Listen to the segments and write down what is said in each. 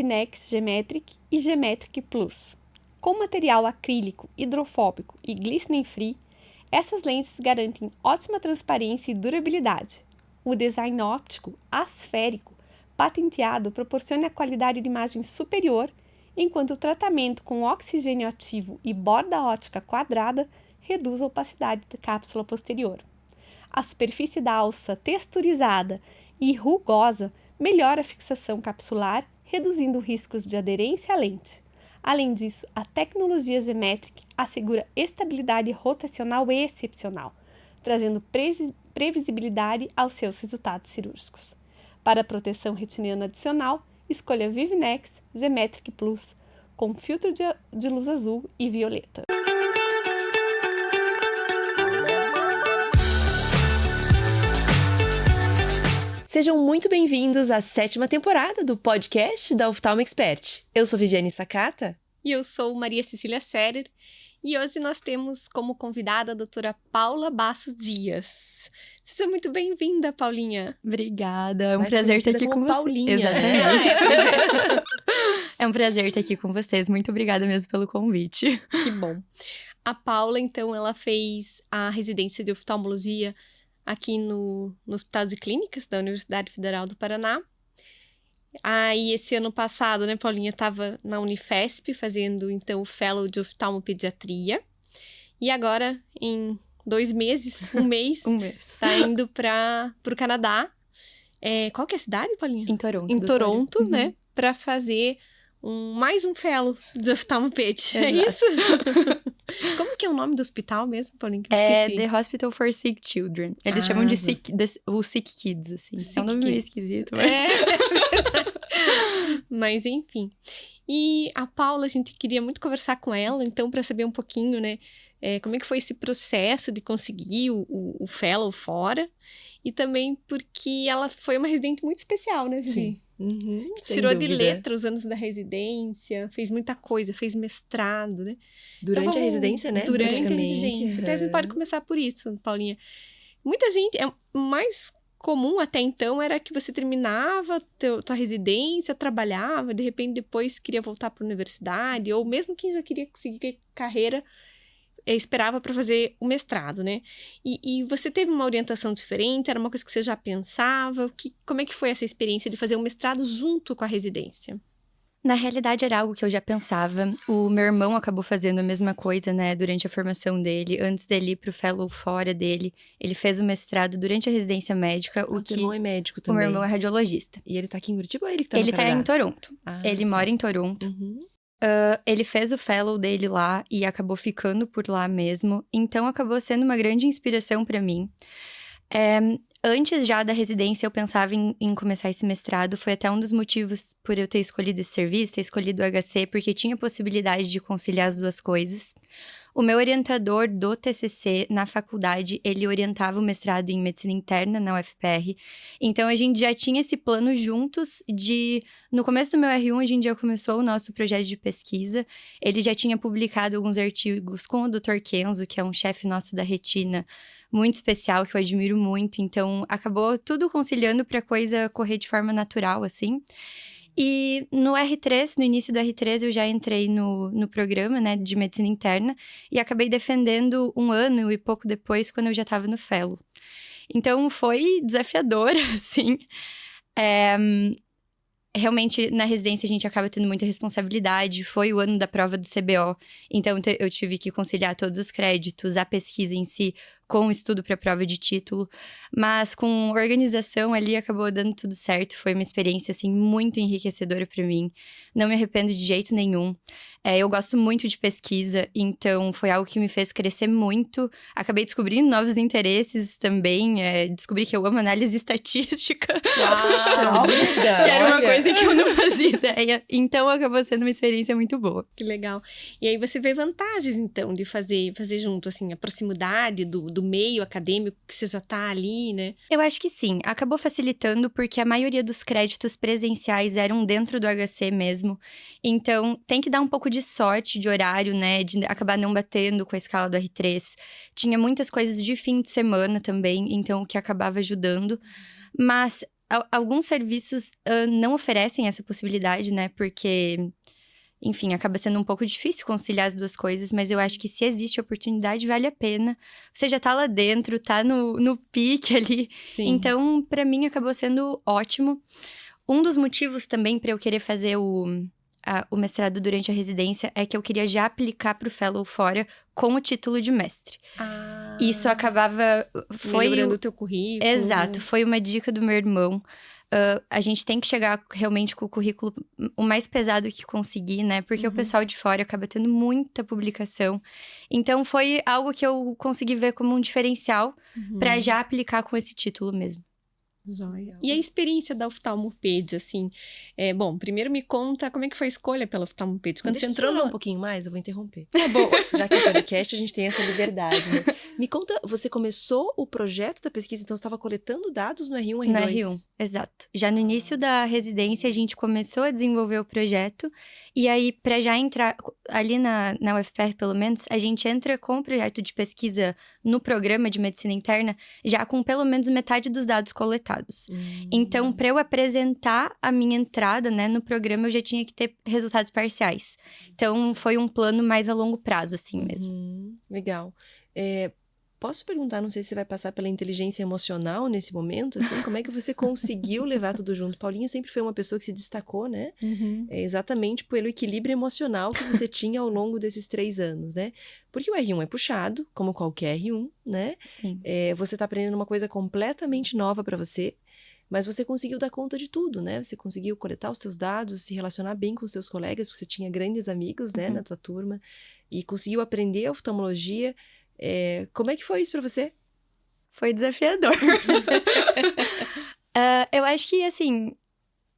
Vivinex Geometric e Geometric Plus. Com material acrílico, hidrofóbico e glistening free, essas lentes garantem ótima transparência e durabilidade. O design óptico asférico patenteado proporciona a qualidade de imagem superior, enquanto o tratamento com oxigênio ativo e borda óptica quadrada reduz a opacidade da cápsula posterior. A superfície da alça texturizada e rugosa melhora a fixação capsular, reduzindo riscos de aderência à lente. Além disso, a tecnologia Geometric assegura estabilidade rotacional excepcional, trazendo previsibilidade aos seus resultados cirúrgicos. Para proteção retiniana adicional, escolha Vivinex Geometric Plus com filtro de luz azul e violeta. Sejam muito bem-vindos à 7ª temporada do podcast da Oftalmo Expert. Eu sou Viviane Sakata. E eu sou Maria Cecília Scherer. E hoje nós temos como convidada a doutora Paula Basso Dias. Seja muito bem-vinda, Paulinha. Obrigada, é um prazer estar aqui com vocês. Paulinha. Exatamente. É um prazer estar aqui com vocês. Muito obrigada mesmo pelo convite. Que bom. A Paula, então, ela fez a residência de oftalmologia aqui no Hospital de Clínicas da Universidade Federal do Paraná. Aí, esse ano passado, né, Paulinha, estava na Unifesp fazendo, então, o Fellow de Oftalmopediatria. E agora, em 2 meses, um mês, tá indo pro Canadá. Qual que é a cidade, Paulinha? Em Toronto. Em Toronto, né, para fazer mais um Fellow de Oftalmoped. É isso? Como que é o nome do hospital mesmo, Paulinha? Que eu esqueci. The Hospital for Sick Children. Eles chamam de Sick Kids, assim. Sick é um nome Kids. meio esquisito, mas... Mas, enfim. E a Paula, a gente queria muito conversar com ela, então, para saber um pouquinho, né, como é que foi esse processo de conseguir o Fellow fora. E também porque ela foi uma residente muito especial, né, Vivi? Sim. Uhum, Tirou de letra os anos da residência, fez muita coisa, fez mestrado, né? Durante então, a residência, né? Durante a residência. Então, a gente pode começar por isso, Paulinha. Muita gente... O mais comum até então era que você terminava tua residência, trabalhava, de repente depois queria voltar para a universidade, ou mesmo quem já queria seguir carreira, esperava para fazer o mestrado, né? E você teve uma orientação diferente? Era uma coisa que você já pensava? Como é que foi essa experiência de fazer o mestrado junto com a residência? Na realidade, era algo que eu já pensava. O meu irmão acabou fazendo a mesma coisa, né, durante a formação dele. Antes dele ir pro fellow fora dele, ele fez o mestrado durante a residência médica. O teu irmão é médico também? O meu irmão é radiologista. E ele tá aqui em Curitiba ou ele que tá no Ele Canadá? tá em Toronto. Ele certo. mora em Toronto. Uhum. Ele fez o fellow dele lá e acabou ficando por lá mesmo. Então, acabou sendo uma grande inspiração para mim. Antes já da residência, eu pensava em começar esse mestrado. Foi até um dos motivos por eu ter escolhido esse serviço, ter escolhido o HC, porque tinha possibilidade de conciliar as duas coisas. O meu orientador do TCC na faculdade, ele orientava o mestrado em medicina interna na UFPR. Então, a gente já tinha esse plano juntos de... No começo do meu R1, a gente já começou o nosso projeto de pesquisa. Ele já tinha publicado alguns artigos com o Dr. Kenzo, que é um chefe nosso da retina, muito especial, que eu admiro muito. Então, acabou tudo conciliando para a coisa correr de forma natural, assim. E no R3, no início do R3, eu já entrei no programa, né, de medicina interna e acabei defendendo 1 ano e pouco depois, quando eu já estava no fellow. Então, foi desafiador, assim. Realmente, na residência, a gente acaba tendo muita responsabilidade. Foi o ano da prova do CBO, então eu tive que conciliar todos os créditos, a pesquisa em si, com o estudo para a prova de título. Mas com organização ali, acabou dando tudo certo. Foi uma experiência, assim, muito enriquecedora para mim. Não me arrependo de jeito nenhum. Eu gosto muito de pesquisa, então foi algo que me fez crescer muito. Acabei descobrindo novos interesses também. Descobri que eu amo análise estatística. Uau! Que era uma coisa que eu não fazia ideia. Então, acabou sendo uma experiência muito boa. Que legal. E aí, você vê vantagens, então, de fazer junto, assim, a proximidade do meio acadêmico, que você já tá ali, né? Eu acho que sim. Acabou facilitando porque a maioria dos créditos presenciais eram dentro do HC mesmo. Então, tem que dar um pouco de sorte de horário, né? De acabar não batendo com a escala do R3. Tinha muitas coisas de fim de semana também, então, o que acabava ajudando. Mas alguns serviços não oferecem essa possibilidade, né? Porque, enfim, acaba sendo um pouco difícil conciliar as duas coisas, mas eu acho que se existe oportunidade, vale a pena. Você já tá lá dentro, tá no pique ali. Sim. Então, pra mim, acabou sendo ótimo. Um dos motivos também pra eu querer fazer o mestrado durante a residência é que eu queria já aplicar pro Fellow fora com o título de mestre. Isso acabava... Melhorando o teu currículo. Exato, foi uma dica do meu irmão. A gente tem que chegar realmente com o currículo o mais pesado que conseguir, né? Porque o pessoal de fora acaba tendo muita publicação. Então, foi algo que eu consegui ver como um diferencial pra já aplicar com esse título mesmo. Joia. E a experiência da oftalmopede, assim? Bom, primeiro me conta como é que foi a escolha pela oftalmopede. Quando Deixa você eu entrou explorar no... um pouquinho mais, eu vou interromper. Tá bom. Já que é podcast, a gente tem essa liberdade, né? Me conta, você começou o projeto da pesquisa, então você estava coletando dados no R1, R2? No R1, exato. Já no início da residência, a gente começou a desenvolver o projeto. E aí, para já entrar, ali na UFPR, pelo menos, a gente entra com o projeto de pesquisa no programa de medicina interna, já com pelo menos metade dos dados coletados. Então, para eu apresentar a minha entrada, né, no programa, eu já tinha que ter resultados parciais. Então, foi um plano mais a longo prazo, assim mesmo. Legal. Posso perguntar, não sei se você vai passar pela inteligência emocional nesse momento, assim, como é que você conseguiu levar tudo junto? Paulinha sempre foi uma pessoa que se destacou, né? Exatamente pelo equilíbrio emocional que você tinha ao longo desses 3 anos, né? Porque o R1 é puxado, como qualquer R1, né? Sim. Você tá aprendendo uma coisa completamente nova para você, mas você conseguiu dar conta de tudo, né? Você conseguiu coletar os teus dados, se relacionar bem com os teus colegas, você tinha grandes amigos, né, na tua turma, e conseguiu aprender a oftalmologia. Como é que foi isso pra você? Foi desafiador. Eu acho que, assim,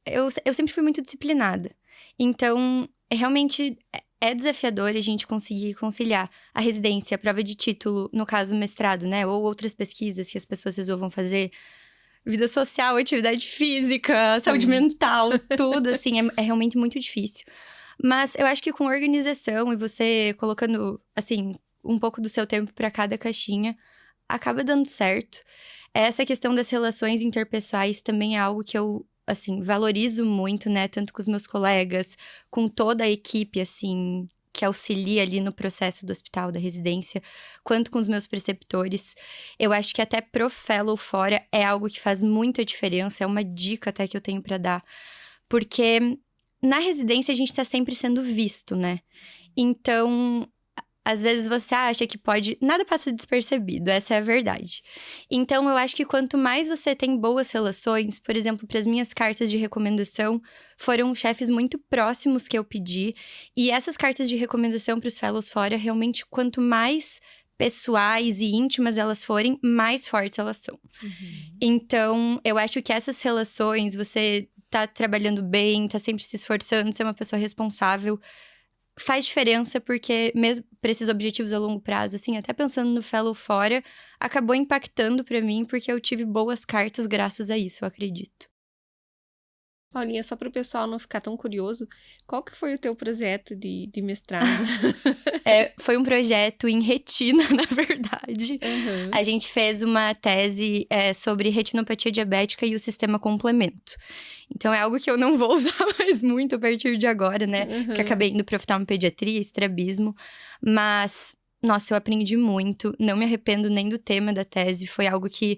eu sempre fui muito disciplinada. Então, realmente é desafiador a gente conseguir conciliar a residência, a prova de título, no caso, o mestrado, né? Ou outras pesquisas que as pessoas resolvam fazer. Vida social, atividade física, saúde mental, tudo, assim, é realmente muito difícil. Mas eu acho que com organização e você colocando, assim, um pouco do seu tempo para cada caixinha, acaba dando certo. Essa questão das relações interpessoais também é algo que eu, assim, valorizo muito, né? Tanto com os meus colegas, com toda a equipe, assim, que auxilia ali no processo do hospital, da residência, quanto com os meus preceptores. Eu acho que até pro Fellow fora é algo que faz muita diferença, é uma dica até que eu tenho para dar. Porque na residência a gente tá sempre sendo visto, né? Então, às vezes você acha que nada passa despercebido, essa é a verdade. Então, eu acho que quanto mais você tem boas relações, por exemplo, para as minhas cartas de recomendação, foram chefes muito próximos que eu pedi. E essas cartas de recomendação para os fellows fora, realmente, quanto mais pessoais e íntimas elas forem, mais fortes elas são. Então, eu acho que essas relações, você tá trabalhando bem, tá sempre se esforçando, ser uma pessoa responsável, faz diferença, porque mesmo para esses objetivos a longo prazo, assim, até pensando no Fellow fora, acabou impactando para mim, porque eu tive boas cartas graças a isso, eu acredito. Paulinha, só para o pessoal não ficar tão curioso, qual que foi o teu projeto de mestrado? Foi um projeto em retina, na verdade. A gente fez uma tese sobre retinopatia diabética e o sistema complemento. Então, é algo que eu não vou usar mais muito a partir de agora, né? Que acabei indo para oftalmopediatria, estrabismo. Mas, nossa, eu aprendi muito. Não me arrependo nem do tema da tese. Foi algo que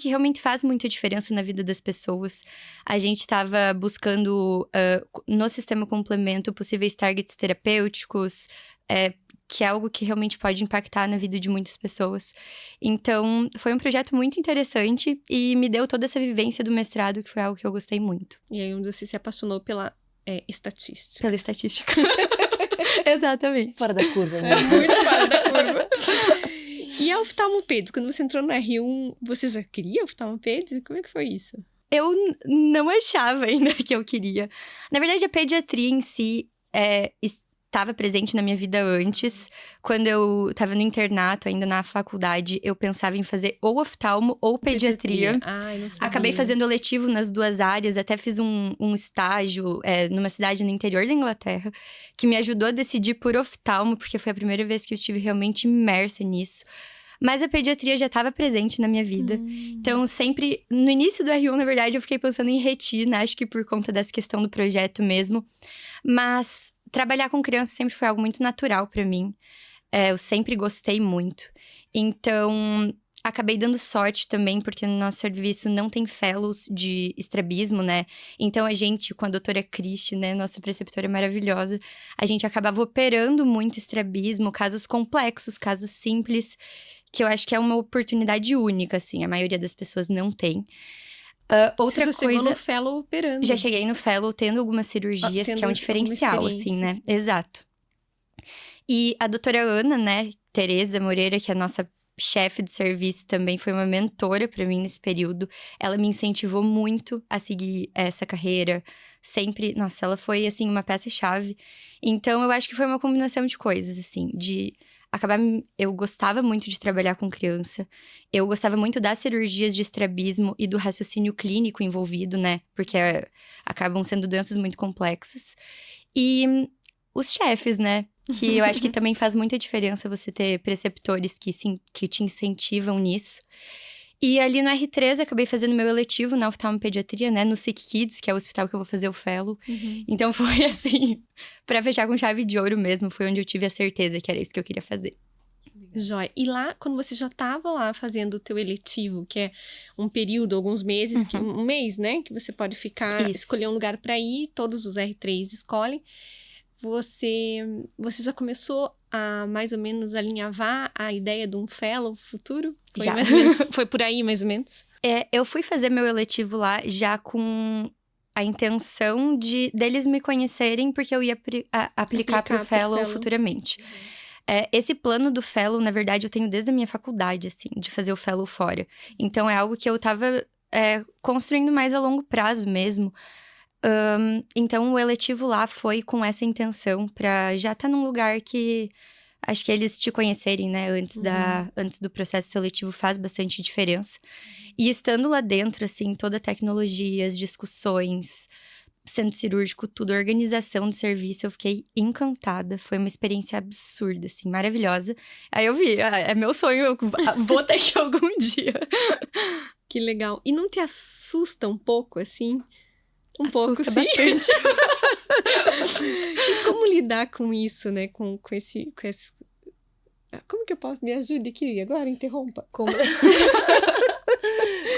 realmente faz muita diferença na vida das pessoas. A gente estava buscando, no sistema complemento, possíveis targets terapêuticos, que é algo que realmente pode impactar na vida de muitas pessoas. Então, foi um projeto muito interessante e me deu toda essa vivência do mestrado, que foi algo que eu gostei muito. E aí, onde você se apaixonou pela estatística. Pela estatística. Exatamente. Fora da curva, né? Muito fora da curva. E a oftalmopede, quando você entrou no R1, você já queria oftalmopede? Como é que foi isso? Eu não achava ainda que eu queria. Na verdade, a pediatria em si estava presente na minha vida antes. Quando eu estava no internato, ainda na faculdade, eu pensava em fazer ou oftalmo ou pediatria. Ai, não sabia. Acabei fazendo letivo nas duas áreas, até fiz um estágio numa cidade no interior da Inglaterra, que me ajudou a decidir por oftalmo, porque foi a primeira vez que eu estive realmente imersa nisso. Mas a pediatria já estava presente na minha vida. Então, sempre... No início do R1, na verdade, eu fiquei pensando em retina. Acho que por conta dessa questão do projeto mesmo. Mas trabalhar com criança sempre foi algo muito natural para mim. Eu sempre gostei muito. Então, acabei dando sorte também, porque no nosso serviço não tem fellows de estrabismo, né? Então, a gente, com a doutora Cristi, né? Nossa preceptora maravilhosa, a gente acabava operando muito estrabismo, casos complexos, casos simples, que eu acho que é uma oportunidade única, assim. A maioria das pessoas não tem. Outra Você já coisa... chegou no fellow operando. Já cheguei no fellow tendo algumas cirurgias, tendo que é um diferencial, assim, né? Exato. E a doutora Ana, né, Tereza Moreira, que é a nossa chefe do serviço, também foi uma mentora para mim nesse período. Ela me incentivou muito a seguir essa carreira. Sempre, nossa, ela foi, assim, uma peça-chave. Então, eu acho que foi uma combinação de coisas, assim, de acabar... Eu gostava muito de trabalhar com criança. Eu gostava muito das cirurgias de estrabismo e do raciocínio clínico envolvido, né? Porque acabam sendo doenças muito complexas. E os chefes, né? Que eu acho que também faz muita diferença você ter preceptores que te incentivam nisso. E ali no R3, acabei fazendo meu eletivo na oftalmopediatria, né? No Sick Kids, que é o hospital que eu vou fazer o fellow. Então, foi assim, pra fechar com chave de ouro mesmo. Foi onde eu tive a certeza que era isso que eu queria fazer. Joia. E lá, quando você já estava lá fazendo o teu eletivo, que é um período, alguns meses, um mês, né? Que você pode ficar, escolher um lugar para ir, todos os R3 escolhem. Você já começou a mais ou menos alinhavar a ideia de um fellow futuro? Foi Já. Mais ou menos, foi por aí, mais ou menos? Eu fui fazer meu eletivo lá já com a intenção deles me conhecerem, porque eu ia aplicar pro fellow futuramente. Esse plano do fellow, na verdade, eu tenho desde a minha faculdade, assim, de fazer o fellow fora. Então, é algo que eu tava construindo mais a longo prazo mesmo. Então, o eletivo lá foi com essa intenção pra já estar num lugar que... Acho que eles te conhecerem, né? Antes do processo seletivo faz bastante diferença. E estando lá dentro, assim, toda a tecnologia, as discussões, centro cirúrgico, tudo, a organização do serviço, eu fiquei encantada. Foi uma experiência absurda, assim, maravilhosa. Aí eu vi, é meu sonho, eu vou ter que algum dia. Que legal. E não te assusta um pouco, assim? Assusta pouco, bastante. E como lidar com isso, né? Com esse... Como que eu posso... Me ajude aqui agora, interrompa. Como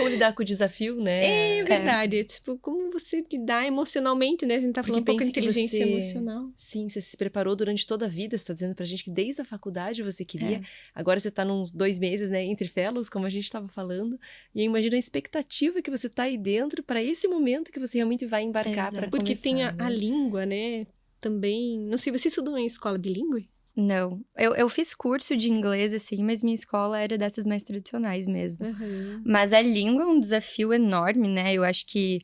lidar com o desafio, né? É verdade. Tipo, como você lidar emocionalmente, né? A gente tá falando um pouco de inteligência emocional. Sim, você se preparou durante toda a vida. Você tá dizendo pra gente que desde a faculdade você queria. Agora você tá nos 2 meses, né? Entre fellows, como a gente tava falando. E eu imagino a expectativa que você tá aí dentro pra esse momento que você realmente vai embarcar pra começar. Porque tem a língua, né? Também... Não sei, você estudou em escola bilíngue? Não. Eu fiz curso de inglês, assim, mas minha escola era dessas mais tradicionais mesmo. Mas a língua é um desafio enorme, né? Eu acho que,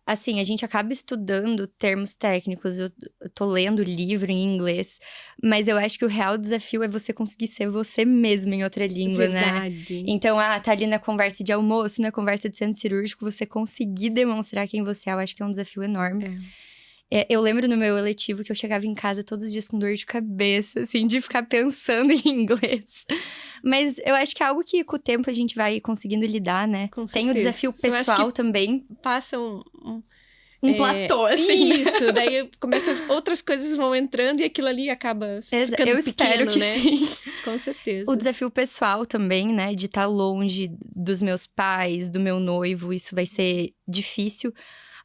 assim, a gente acaba estudando termos técnicos. Eu tô lendo livro em inglês. Mas eu acho que o real desafio é você conseguir ser você mesma em outra língua, Verdade. Né? Então, tá ali na conversa de almoço, na conversa de centro cirúrgico, você conseguir demonstrar quem você é, eu acho que é um desafio enorme. Eu lembro no meu eletivo que eu chegava em casa todos os dias com dor de cabeça, assim, de ficar pensando em inglês. Mas eu acho que é algo que com o tempo a gente vai conseguindo lidar, né? Com certeza. Tem o desafio pessoal também. Passa um platô, assim. Isso, daí outras coisas vão entrando e aquilo ali acaba ficando eu espero pequeno, que né? sim. Com certeza. O desafio pessoal também, né? De estar longe dos meus pais, do meu noivo, isso vai ser difícil.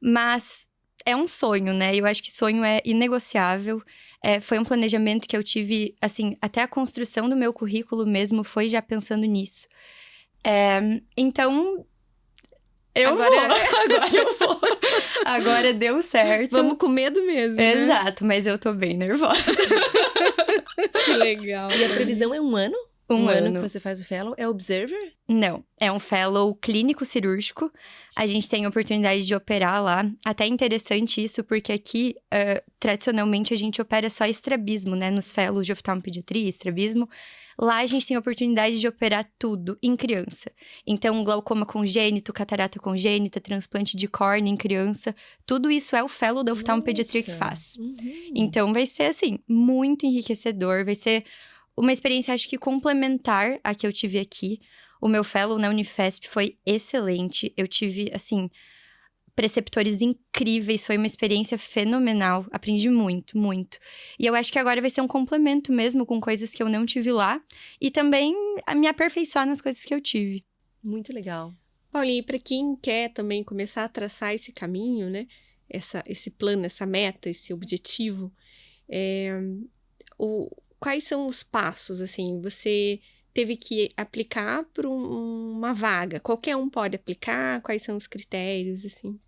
Mas... é um sonho, né? Eu acho que sonho é inegociável. Foi um planejamento que eu tive, assim, até a construção do meu currículo mesmo foi já pensando nisso. Então, agora eu vou. Agora deu certo. Vamos com medo mesmo, né? Exato, mas eu tô bem nervosa. Que legal. E a previsão é 1 ano? Um ano que você faz o fellow? É observer? Não, é um fellow clínico cirúrgico. A gente tem a oportunidade de operar lá. Até interessante isso, porque aqui, tradicionalmente, a gente opera só estrabismo, né? Nos fellows de oftalmopediatria, estrabismo. Lá a gente tem a oportunidade de operar tudo em criança. Então, glaucoma congênito, catarata congênita, transplante de córnea em criança. Tudo isso é o fellow da oftalmopediatria que faz. Então, vai ser, assim, muito enriquecedor. Vai ser uma experiência, acho que complementar à que eu tive aqui. O meu fellow na Unifesp foi excelente. Eu tive, assim, preceptores incríveis. Foi uma experiência fenomenal. Aprendi muito, muito. E eu acho que agora vai ser um complemento mesmo com coisas que eu não tive lá. E também me aperfeiçoar nas coisas que eu tive. Muito legal. Paulinha, e para quem quer também começar a traçar esse caminho, né? Esse plano, essa meta, esse objetivo, quais são os passos, assim? Você teve que aplicar para uma vaga. Qualquer um pode aplicar? Quais são os critérios, assim?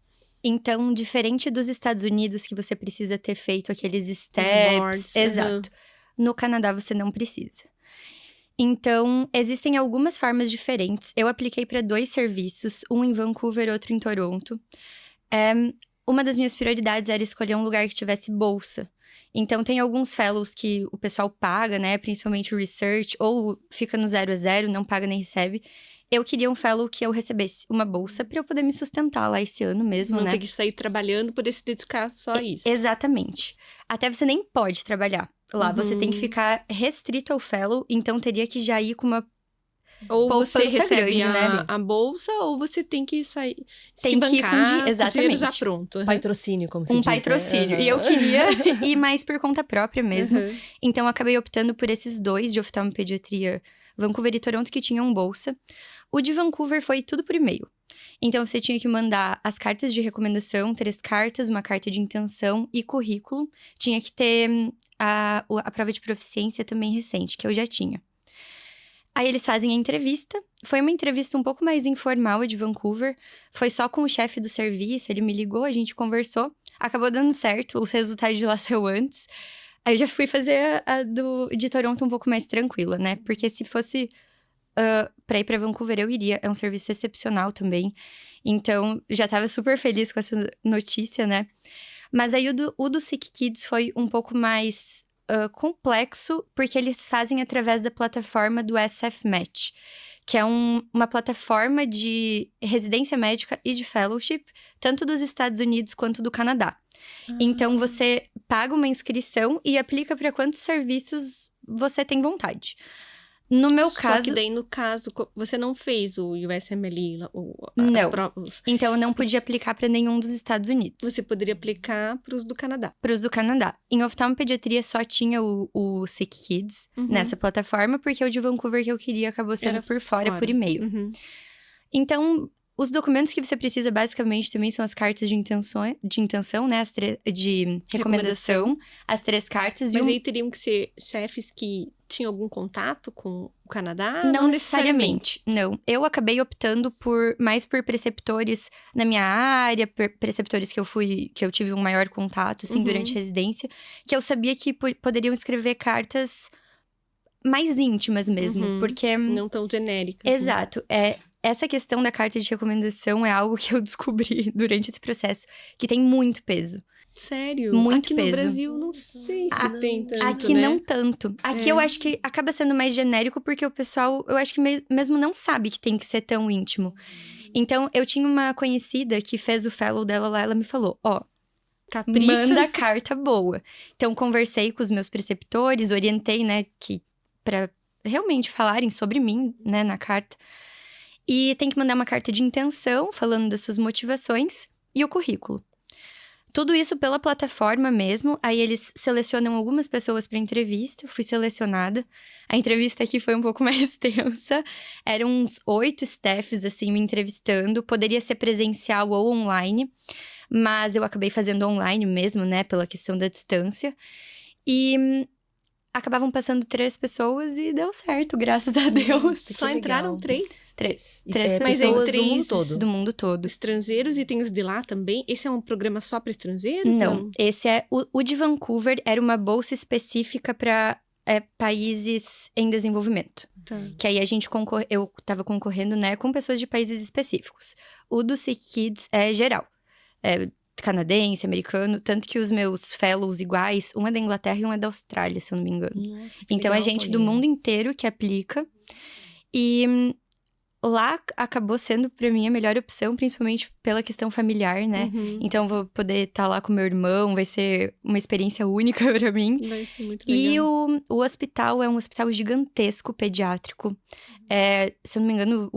Então, diferente dos Estados Unidos, que você precisa ter feito aqueles steps. boards, Exato. No Canadá, você não precisa. Então, existem algumas formas diferentes. Eu apliquei para 2 serviços, um em Vancouver, outro em Toronto. Uma das minhas prioridades era escolher um lugar que tivesse bolsa. Então, tem alguns fellows que o pessoal paga, né? Principalmente o research, ou fica no 0 a 0, não paga nem recebe. Eu queria um fellow que eu recebesse uma bolsa para eu poder me sustentar lá esse ano mesmo, Não né? ter que sair trabalhando, poder se dedicar só a isso. Exatamente. Até você nem pode trabalhar lá. Você tem que ficar restrito ao fellow, então teria que já ir com uma Ou você poupança recebe grande, né? a bolsa, ou você tem que sair, Tem se que ir com bancar, dinheiro, o dinheiro já exatamente. pronto. Patrocínio, como se Um diz, né? patrocínio. Aham. E eu queria ir mais por conta própria mesmo. Uhum. Então, eu acabei optando por esses 2 de oftalmopediatria, Vancouver e Toronto, que tinham bolsa. O de Vancouver foi tudo por e-mail. Então, você tinha que mandar as cartas de recomendação, 3 cartas, uma carta de intenção e currículo. Tinha que ter a prova de proficiência também recente, que eu já tinha. Aí eles fazem a entrevista. Foi uma entrevista um pouco mais informal, a de Vancouver. Foi só com o chefe do serviço, ele me ligou, a gente conversou. Acabou dando certo, o resultado de lá saiu antes. Aí eu já fui fazer a de Toronto um pouco mais tranquila, né? Porque se fosse pra ir pra Vancouver, eu iria. É um serviço excepcional também. Então, já tava super feliz com essa notícia, né? Mas aí o do Sick Kids foi um pouco mais complexo, porque eles fazem através da plataforma do SF Match, que é uma plataforma de residência médica e de fellowship, tanto dos Estados Unidos quanto do Canadá. Então, você paga uma inscrição e aplica para quantos serviços você tem vontade. No meu Só caso... que daí, no caso, você não fez o USMLE, as Não. provas. Então, eu não podia aplicar para nenhum dos Estados Unidos. Você poderia aplicar para os do Canadá. Para os do Canadá. Em oftalmopediatria só tinha o Sick Kids nessa plataforma, porque o de Vancouver que eu queria acabou sendo Era por fora, por e-mail. Uhum. Então, os documentos que você precisa basicamente também são as cartas de intenção, né? De recomendação, as 3 cartas. Mas aí teriam que ser chefes que tinham algum contato com o Canadá? Não necessariamente, não. Eu acabei optando mais por preceptores na minha área, preceptores que eu tive um maior contato, assim, durante a residência, que eu sabia que poderiam escrever cartas mais íntimas mesmo, porque... Não tão genéricas. Exato. Essa questão da carta de recomendação é algo que eu descobri durante esse processo, que tem muito peso. Sério? Muito aqui peso. no Brasil, não sei se tem tanto, Aqui né? não tanto. Aqui eu acho que acaba sendo mais genérico, porque o pessoal, eu acho que mesmo não sabe que tem que ser tão íntimo. Então, eu tinha uma conhecida que fez o fellow dela lá, ela me falou, Capricha. manda carta boa. Então, conversei com os meus preceptores, orientei, né, pra realmente falarem sobre mim, né, na carta. E tem que mandar uma carta de intenção, falando das suas motivações, e o currículo. Tudo isso pela plataforma mesmo, aí eles selecionam algumas pessoas para entrevista, eu fui selecionada. A entrevista aqui foi um pouco mais tensa, eram uns 8 staffs, assim, me entrevistando. Poderia ser presencial ou online, mas eu acabei fazendo online mesmo, né, pela questão da distância. E acabavam passando 3 pessoas e deu certo, graças a Deus. Só entraram 3? 3 Mas pessoas entre do mundo todo. Do mundo todo. Estrangeiros e tem os de lá também? Esse é um programa só para estrangeiros? Não, esse é... O de Vancouver era uma bolsa específica para países em desenvolvimento. Tá. Que aí eu tava concorrendo, né, com pessoas de países específicos. O do Sick Kids é geral. É canadense, americano. Tanto que os meus fellows iguais, um é da Inglaterra e um é da Austrália, se eu não me engano. Nossa, que Então, legal, é gente do Paulinha. mundo inteiro que aplica. E lá acabou sendo pra mim a melhor opção, principalmente pela questão familiar, né? Então vou poder estar lá com meu irmão, vai ser uma experiência única pra mim. Vai ser muito legal. E o hospital é um hospital gigantesco, pediátrico. Se eu não me engano,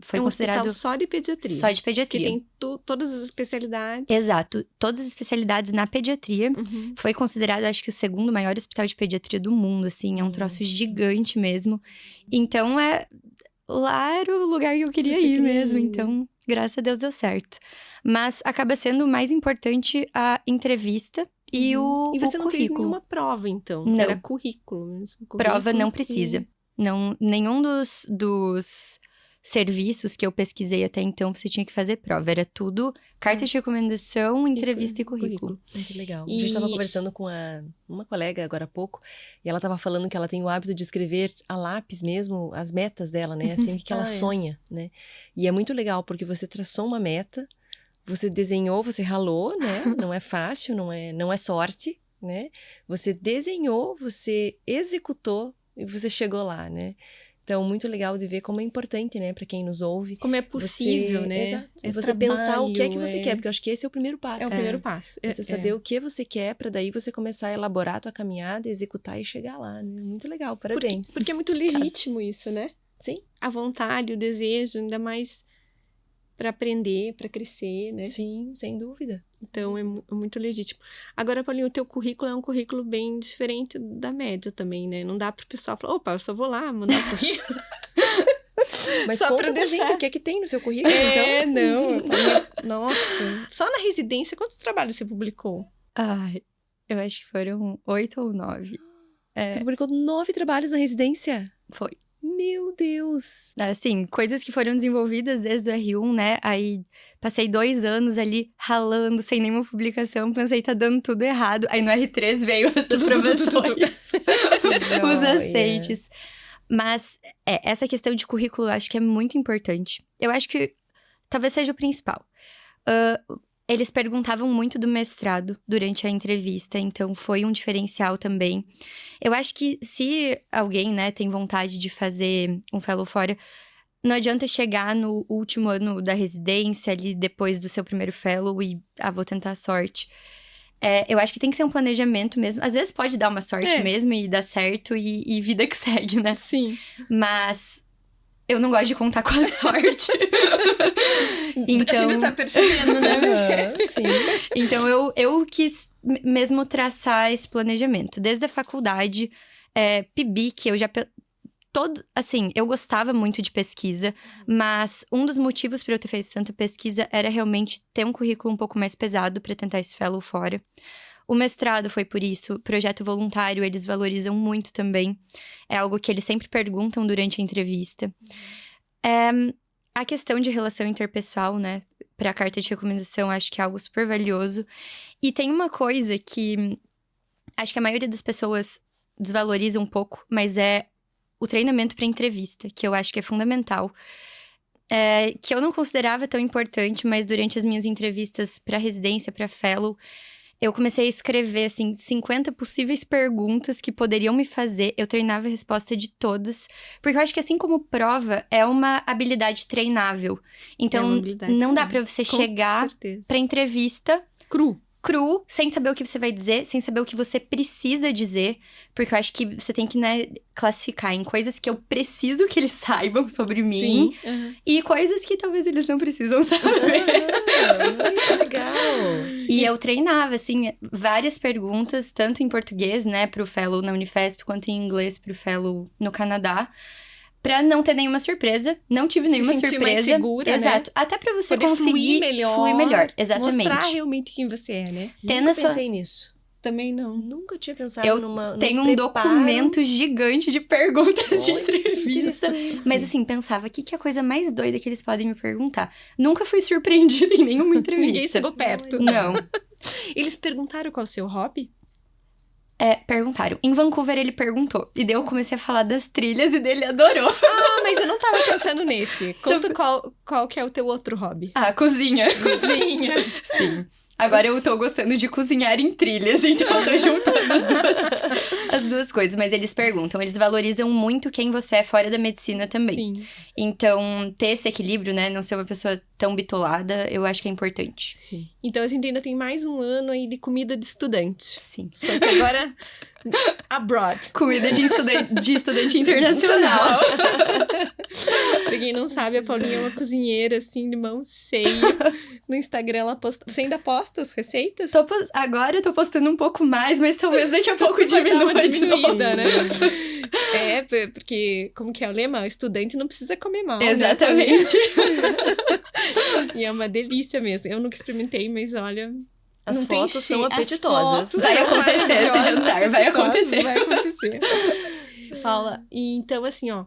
foi considerado... hospital só de pediatria. Só de pediatria. Que tem todas as especialidades. Exato. Todas as especialidades na pediatria. Foi considerado, acho que, o segundo maior hospital de pediatria do mundo, assim. É um troço gigante mesmo. Então, lá era o lugar que eu queria ir mesmo. Então, graças a Deus deu certo. Mas acaba sendo o mais importante a entrevista e o E você não fez currículo. nenhuma prova, então? Não. Era currículo mesmo. Prova não precisa. Não, nenhum dos serviços que eu pesquisei até então, você tinha que fazer prova. Era tudo carta de recomendação, entrevista e currículo. Muito legal. A gente estava conversando com uma colega agora há pouco, e ela estava falando que ela tem o hábito de escrever a lápis mesmo, as metas dela, né? Assim, o que ela sonha, né? E é muito legal, porque você traçou uma meta, você desenhou, você ralou, né? Não é fácil, não é sorte, né? Você desenhou, você executou e você chegou lá, né? Então, muito legal de ver como é importante, né, para quem nos ouve. Como é possível, né? Exato. Você pensar o que é que você quer, porque eu acho que esse é o primeiro passo. É o primeiro passo. Você saber o que você quer, para daí você começar a elaborar a tua caminhada, executar e chegar lá, né? Muito legal, parabéns. Porque é muito legítimo isso, né? Sim. A vontade, o desejo, ainda mais para aprender, para crescer, né? Sim, sem dúvida. Então, é muito legítimo. Agora, Paulinho, o teu currículo é um currículo bem diferente da média também, né? Não dá pro pessoal falar, opa, eu só vou lá mandar o currículo. Mas só conta pra pra gente deixar. o que é que tem no seu currículo, então. Não. Nossa. Só na residência, quantos trabalhos você publicou? Ai, eu acho que foram 8 ou 9. Você publicou 9 trabalhos na residência? Foi. Meu Deus! Assim, coisas que foram desenvolvidas desde o R1, né? Aí passei 2 anos ali ralando, sem nenhuma publicação. Pensei, tá dando tudo errado. Aí no R3 veio as aprovações, os aceites. Mas essa questão de currículo eu acho que é muito importante. Eu acho que talvez seja o principal. Eles perguntavam muito do mestrado durante a entrevista, então foi um diferencial também. Eu acho que se alguém, né, tem vontade de fazer um fellow fora, não adianta chegar no último ano da residência, ali depois do seu primeiro fellow e, vou tentar a sorte. Eu acho que tem que ser um planejamento mesmo. Às vezes pode dar uma sorte mesmo e dar certo e vida que segue, né? Sim. Mas eu não gosto de contar com a sorte. Então... A gente tá percebendo, né? Sim. Então, eu quis mesmo traçar esse planejamento. Desde a faculdade, PIBIC, eu já... Assim, eu gostava muito de pesquisa, mas um dos motivos para eu ter feito tanta pesquisa era realmente ter um currículo um pouco mais pesado para tentar esse fellow fora. O mestrado foi por isso, projeto voluntário, eles valorizam muito também. É algo que eles sempre perguntam durante a entrevista. A questão de relação interpessoal, né, para a carta de recomendação, acho que é algo super valioso. E tem uma coisa que acho que a maioria das pessoas desvaloriza um pouco, mas é o treinamento para entrevista, que eu acho que é fundamental. Que eu não considerava tão importante, mas durante as minhas entrevistas para residência, para fellow, eu comecei a escrever, assim, 50 possíveis perguntas que poderiam me fazer. Eu treinava a resposta de todas. Porque eu acho que, assim como prova, é uma habilidade treinável. Então, não dá pra você chegar pra entrevista... Cru, sem saber o que você vai dizer, sem saber o que você precisa dizer. Porque eu acho que você tem que, né, classificar em coisas que eu preciso que eles saibam sobre mim. E coisas que talvez eles não precisam saber. Muito legal! E eu treinava, assim, várias perguntas, tanto em português, né, pro fellow na Unifesp, quanto em inglês pro fellow no Canadá. Pra não ter nenhuma surpresa. Não tive nenhuma surpresa. Mais segura, exato. Né? Até pra você poder conseguir fluir melhor. Exatamente. Mostrar realmente quem você é, né? Nunca pensei nisso. Também não. Nunca tinha pensado num tenho um documento gigante de perguntas de entrevista. Mas assim, pensava, o que é a coisa mais doida que eles podem me perguntar? Nunca fui surpreendida em nenhuma entrevista. Ninguém chegou perto. Não. Eles perguntaram qual é o seu hobby? Perguntaram. Em Vancouver, ele perguntou. E daí eu comecei a falar das trilhas e dele adorou. Mas eu não tava pensando nesse. Conta qual que é o teu outro hobby. Cozinha. Cozinha. Sim. Agora eu tô gostando de cozinhar em trilhas, então eu tô juntando as as duas coisas, mas eles perguntam, eles valorizam muito quem você é fora da medicina também. Sim. Então, ter esse equilíbrio, né, não ser uma pessoa tão bitolada, eu acho que é importante. Sim. Então, a gente ainda tem mais um ano aí de comida de estudante. Sim. Só que agora, abroad. Comida de estudante internacional. Pra quem não sabe, a Paulinha é uma cozinheira, assim, de mão cheia. No Instagram, ela posta... Você ainda posta as receitas? Agora eu tô postando um pouco mais, mas talvez daqui a pouco Vai dar diminua uma de novo. diminuída, né? Porque, como que é o lema? O estudante não precisa comer mal, Exatamente. Né? E é uma delícia mesmo. Eu nunca experimentei, mas olha... As não tem fotos são cheiro. apetitosas. Vai acontecer esse jantar, vai acontecer. Vai acontecer. Paula, e então assim, ó...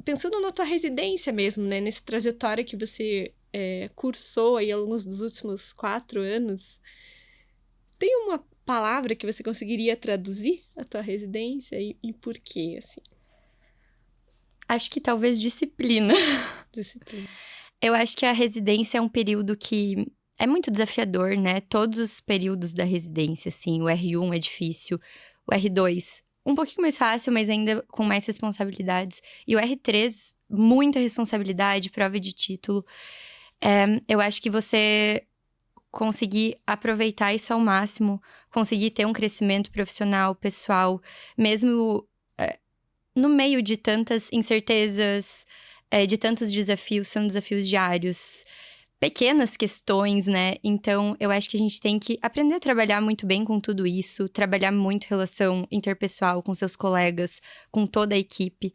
Pensando na tua residência mesmo, né? Nessa trajetória que você cursou aí ao longo dos últimos 4 anos, tem uma palavra que você conseguiria traduzir a tua residência e por quê, assim? Acho que talvez disciplina. Disciplina. Eu acho que a residência é um período que é muito desafiador, né? Todos os períodos da residência, assim, o R1 é difícil, o R2 um pouquinho mais fácil, mas ainda com mais responsabilidades. E o R3, muita responsabilidade, prova de título. Eu acho que você conseguir aproveitar isso ao máximo, conseguir ter um crescimento profissional, pessoal, mesmo no meio de tantas incertezas, de tantos desafios, são desafios diários, pequenas questões, né? Então, eu acho que a gente tem que aprender a trabalhar muito bem com tudo isso, trabalhar muito relação interpessoal com seus colegas, com toda a equipe.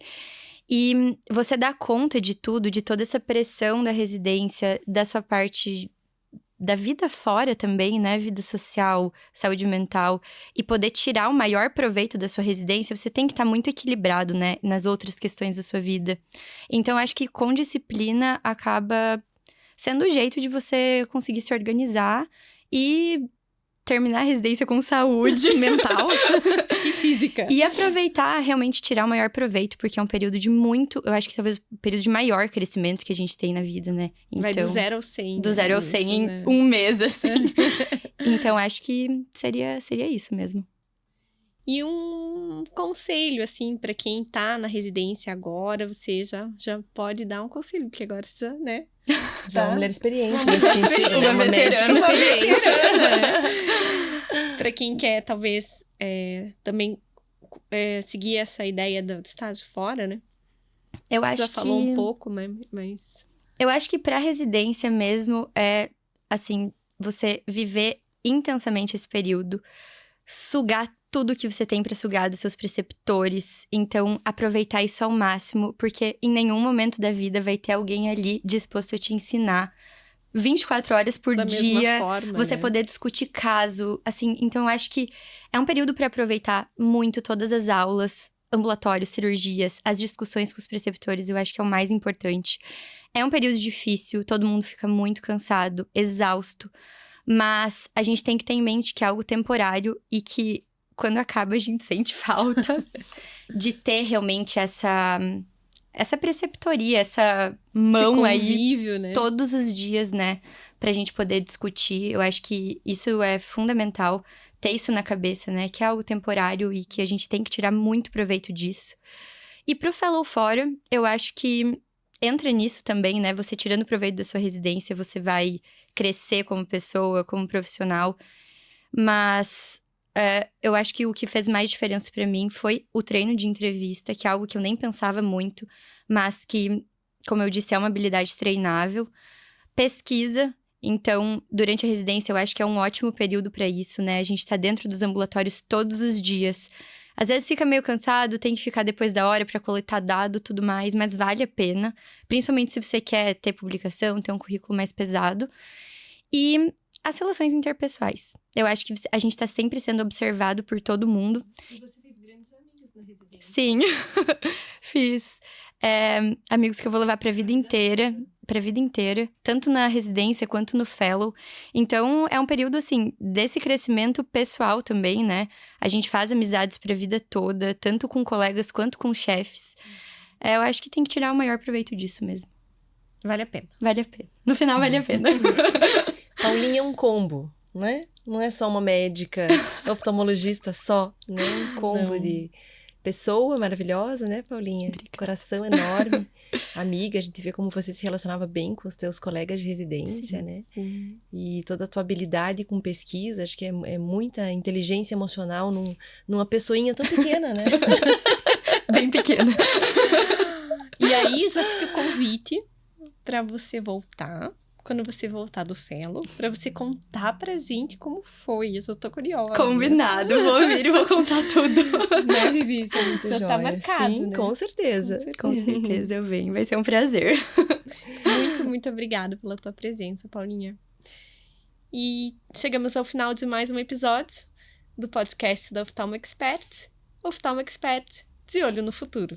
E você dá conta de tudo, de toda essa pressão da residência, da sua parte da vida fora também, né? Vida social, saúde mental. E poder tirar o maior proveito da sua residência, você tem que estar muito equilibrado, né? Nas outras questões da sua vida. Então, acho que com disciplina acaba sendo o jeito de você conseguir se organizar e terminar a residência com saúde mental e física. E aproveitar, realmente tirar o maior proveito, porque é um período de muito... Eu acho que talvez o período de maior crescimento que a gente tem na vida, né? Então, vai do 0 ao 100. Do 0 ao 100 em um mês, assim. Então, acho que seria isso mesmo. E um conselho, assim, pra quem tá na residência agora, você já pode dar um conselho, porque agora você já, né? Já é uma mulher experiente nesse sentido, né? Uma médica experiente. Pra quem quer, talvez, também seguir essa ideia do estágio fora, né? Eu você acho já falou um pouco, mas... Eu acho que pra residência mesmo é, assim, você viver intensamente esse período, sugar tudo que você tem pra sugar dos seus preceptores. Então, aproveitar isso ao máximo, porque em nenhum momento da vida vai ter alguém ali disposto a te ensinar 24 horas por da dia, mesma forma, você né? poder discutir caso, assim. Então, eu acho que é um período pra aproveitar muito todas as aulas, ambulatórios, cirurgias, as discussões com os preceptores, eu acho que é o mais importante. É um período difícil, todo mundo fica muito cansado, exausto, mas a gente tem que ter em mente que é algo temporário e que quando acaba a gente sente falta de ter realmente essa preceptoria, essa mão aí né? todos os dias, né? Pra gente poder discutir. Eu acho que isso é fundamental, ter isso na cabeça, né? Que é algo temporário e que a gente tem que tirar muito proveito disso. E pro Fellow Fora, eu acho que entra nisso também, né? Você tirando proveito da sua residência, você vai crescer como pessoa, como profissional. Mas eu acho que o que fez mais diferença pra mim foi o treino de entrevista, que é algo que eu nem pensava muito, mas que, como eu disse, é uma habilidade treinável. Pesquisa. Então, durante a residência, eu acho que é um ótimo período pra isso, né? A gente tá dentro dos ambulatórios todos os dias. Às vezes fica meio cansado, tem que ficar depois da hora pra coletar dado e tudo mais, mas vale a pena. Principalmente se você quer ter publicação, ter um currículo mais pesado. E as relações interpessoais. Eu acho que a gente tá sempre sendo observado por todo mundo. E você fez grandes amigos na residência. Sim, fiz. Amigos que eu vou levar pra vida inteira. Tanto na residência quanto no fellow. Então, é um período, assim, desse crescimento pessoal também, né? A gente faz amizades pra vida toda, tanto com colegas quanto com chefes. Eu acho que tem que tirar o maior proveito disso mesmo. Vale a pena. Vale a pena. No final, vale a pena. Paulinha é um combo. né? Não é só uma médica, oftalmologista só, né? Um combo Não. de pessoa maravilhosa, né, Paulinha? Coração enorme, amiga, a gente vê como você se relacionava bem com os teus colegas de residência, né? Sim. E toda a tua habilidade com pesquisa, acho que é muita inteligência emocional numa pessoinha tão pequena, né? Bem pequena. E aí já fica o convite para você voltar, quando você voltar do Fellow, para você contar pra gente como foi. Eu só tô curiosa. Combinado, vou vir e vou contar tudo. Né, Vivi? Já Muito tá joia. marcado, Sim, né? com certeza. Com certeza eu venho, vai ser um prazer. Muito, muito obrigada pela tua presença, Paulinha. E chegamos ao final de mais um episódio do podcast da Oftalmo Expert, de olho no futuro.